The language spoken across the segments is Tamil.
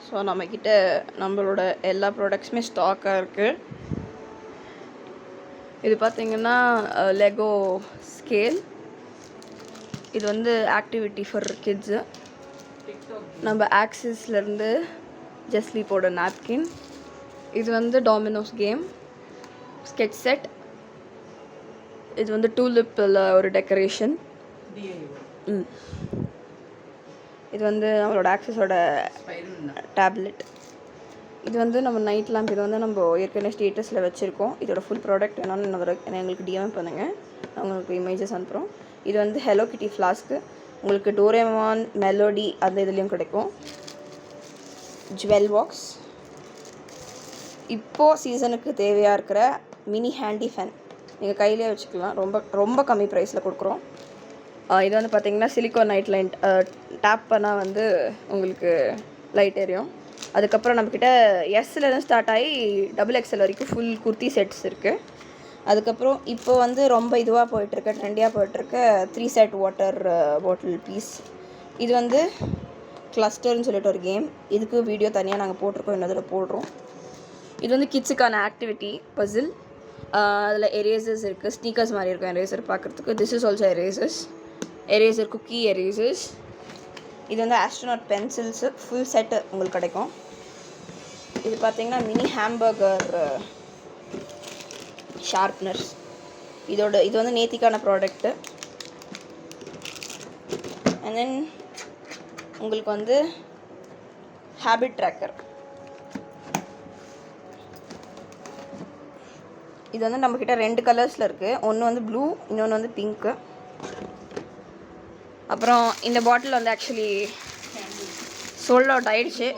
ஸோ நம்மக்கிட்ட நம்மளோட எல்லா ப்ராடக்ட்ஸுமே ஸ்டாக்காக இருக்குது. இது பார்த்திங்கன்னா லெகோ ஸ்கேல். இது வந்து ஆக்டிவிட்டி ஃபார் கிட்ஸு. நம்ம ஆக்சிஸ்லேருந்து ஜஸ்லீப்போட நாப்கின். இது வந்து டாமினோஸ் கேம் ஸ்கெட்ச் செட். இது வந்து டூலிப்பில் ஒரு டெக்கரேஷன். இது வந்து நம்மளோட ஆக்சஸோட டேப்லெட். இது வந்து நம்ம நைட் லேம்ப். இது வந்து நம்ம ஏற்கனவே ஸ்டேட்டஸில் வச்சுருக்கோம். இதோட ஃபுல் ப்ராடக்ட் என்னென்னு எங்களுக்கு டிஎம் பண்ணுங்கள், உங்களுக்கு இமேஜஸ் அனுப்புகிறோம். இது வந்து ஹெலோ கிட்டி ஃப்ளாஸ்க்கு. உங்களுக்கு டோரேமான் மெலோடி அந்த இதுலேயும் கிடைக்கும். Jewel box. இப்போது சீசனுக்கு தேவையாக இருக்கிற மினி ஹேண்டி ஃபேன் நீங்கள் கையிலே வச்சுக்கலாம். ரொம்ப ரொம்ப கம்மி ப்ரைஸில் கொடுக்குறோம். இது வந்து பார்த்திங்கன்னா சிலிக்கான் நைட் லைட். டேப் பண்ணால் வந்து உங்களுக்கு லைட் எரியும். அதுக்கப்புறம் நம்மக்கிட்ட எஸ்லேருந்து ஸ்டார்ட் ஆகி XXL வரைக்கும் ஃபுல் குர்த்தி செட்ஸ் இருக்குது. அதுக்கப்புறம் இப்போ வந்து ரொம்ப இதுவாக போயிட்டுருக்க ட்ரெண்டியாக போயிட்டுருக்க 3 செட் வாட்டர் பாட்டில் பீஸ். இது வந்து கிளஸ்டர்னு சொல்லிட்டு ஒரு கேம். இதுக்கு வீடியோ தனியாக நாங்கள் போட்டிருக்கோம், இன்னதில் போடுறோம். இது வந்து கிட்ஸுக்கான ஆக்டிவிட்டி பசில். அதில் எரேசர்ஸ் இருக்குது, ஸ்னீக்கர்ஸ் மாதிரி இருக்கும் எரேசர் பார்க்குறதுக்கு. This is also eraser cookie erasers. இது வந்து ஆஸ்ட்ரோனாட் பென்சில்ஸு ஃபுல் செட்டு உங்களுக்கு கிடைக்கும். இது பார்த்திங்கன்னா மினி ஹாம்பர்கர் ஷார்ப்னர்ஸ். இது வந்து நேத்திக்கான ப்ராடக்ட்டு. அண்ட் தென் உங்களுக்கு வந்து ஹேபிட் ட்ராக்கர். இது வந்து நம்மக்கிட்ட 2 கலர்ஸில் இருக்குது. ஒன்று வந்து ப்ளூ, இன்னொன்று வந்து பிங்க்கு. அப்புறம் இந்த பாட்டில் வந்து ஆக்சுவலி சோல்ட் அவுட் ஆகிடுச்சு.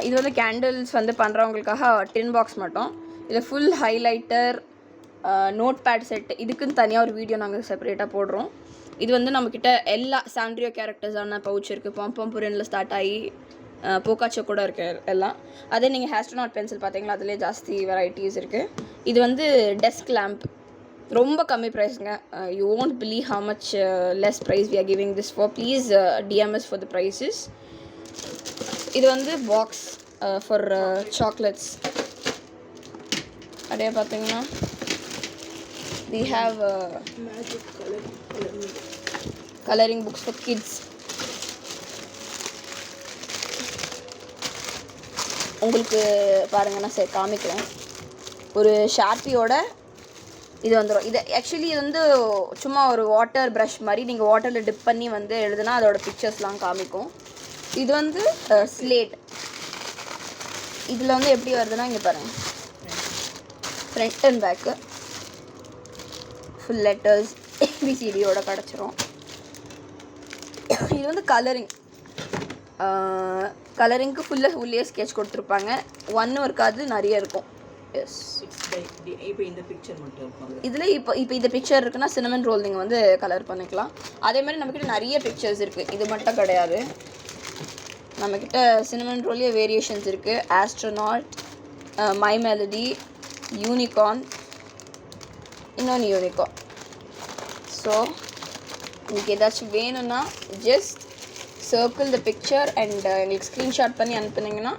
இது வந்து கேண்டில்ஸ் வந்து பண்ணுறவங்களுக்காக டின் பாக்ஸ் மட்டும். இதில் full highlighter, note pad set. இதுக்குன்னு தனியாக ஒரு வீடியோ நாங்கள் செப்பரேட்டாக போடுறோம். இது வந்து நம்மக்கிட்ட எல்லா சாண்ட்ரியோ கேரக்டர்ஸான பவுச் இருக்குது. பாம்பம்புரனில் ஸ்டார்ட் ஆகி போக்காச்சோ கூட இருக்குது எல்லாம். அதே நீங்கள் ஆஸ்ட்ரோனாட் பென்சில் பார்த்தீங்களா, அதிலே ஜாஸ்தி வெரைட்டிஸ் இருக்குது. இது வந்து டெஸ்க் லேம்ப். ரொம்ப கம்மி ப்ரைஸுங்க. You won't believe how much less price we are giving this for. Please DM us for the prices. இது வந்து பாக்ஸ் ஃபார் சாக்லேட்ஸ். அப்படியே பார்த்தீங்கன்னா we have magic coloring books for kids. உங்களுக்கு பாருங்க, நான் சரி காமிக்கிறேன். ஒரு ஷார்ப்பியோட இது வந்துடும். இது ஆக்சுவலி இது வந்து சும்மா ஒரு வாட்டர் ப்ரஷ் மாதிரி. நீங்கள் வாட்டரில் டிப் பண்ணி வந்து எழுதுனா அதோட பிக்சர்ஸ்லாம் காமிக்கும். இது வந்து ஸ்லேட். இதில் வந்து எப்படி வருதுன்னா இங்கே பாருங்கள், front and back full letters ABCDயோட கிடச்சிரும். இது வந்து கலரிங்க்கு உள்ளே ஸ்கெட்ச் கொடுத்துருப்பாங்க. ஒன்றும் இருக்காது, நிறைய இருக்கும். எஸ், இப்போ இந்த பிக்சர் மட்டும் இருக்கும். இதில் இப்போ இந்த பிக்சர் இருக்குன்னா சினமன் ரோல் நீங்கள் வந்து கலர் பண்ணிக்கலாம். அதே மாதிரி நம்மக்கிட்ட நிறைய பிக்சர்ஸ் இருக்குது, இது மட்டும் கிடையாது. நம்மக்கிட்ட சினமன் ரோல்லே வேரியேஷன்ஸ் இருக்குது. ஆஸ்ட்ரோனாட், மை மெலடி, யூனிகார்ன், இன்னொன்று யூனிகார்ன். ஸோ உங்களுக்கு ஏதாச்சும் வேணும்னா just circle the picture and எங்களுக்கு ஸ்க்ரீன்ஷாட் பண்ணி அனுப்புனீங்கன்னா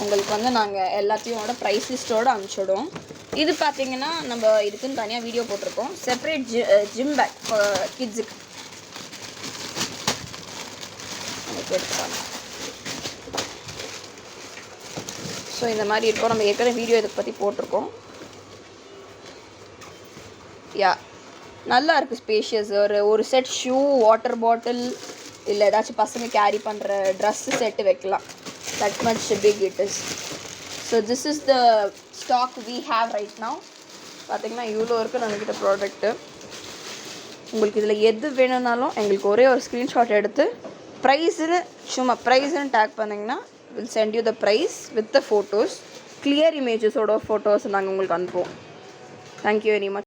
உங்களுக்கு வந்து நாங்கள் எல்லாத்தையோட ப்ரைஸ் லிஸ்ட்டோடு அனுப்பிச்சிடுவோம். இது பார்த்திங்கன்னா நம்ம இதுக்குன்னு தனியாக வீடியோ போட்டிருக்கோம். செப்பரேட் ஜிம் பேக் கிட்ஸுக்கு எடுத்துக்காங்க. ஸோ இந்த மாதிரி இருக்கும். நம்ம ஏற்கனவே வீடியோ இதுக்கு பற்றி போட்டிருக்கோம். யா, நல்லா இருக்குது, ஸ்பேஷியஸ். ஒரு செட் ஷூ, வாட்டர் பாட்டில், இல்லை ஏதாச்சும் பசங்க கேரி பண்ணுற ட்ரெஸ்ஸு செட்டு வைக்கலாம். That much big it is. So this is the stock we have right now. பார்த்தீங்கன்னா இவ்வளோ இருக்குது நம்மக்கிட்ட ப்ராடக்ட்டு. உங்களுக்கு இதில் எது வேணும்னாலும் எங்களுக்கு ஒரே ஒரு ஸ்க்ரீன்ஷாட் எடுத்து ப்ரைஸுன்னு டேக் பண்ணிங்கன்னா will sent you the prize with the photos. Clear இமேஜஸோட ஃபோட்டோஸ் நாங்கள் உங்களுக்கு அனுப்புவோம். Thank you very much.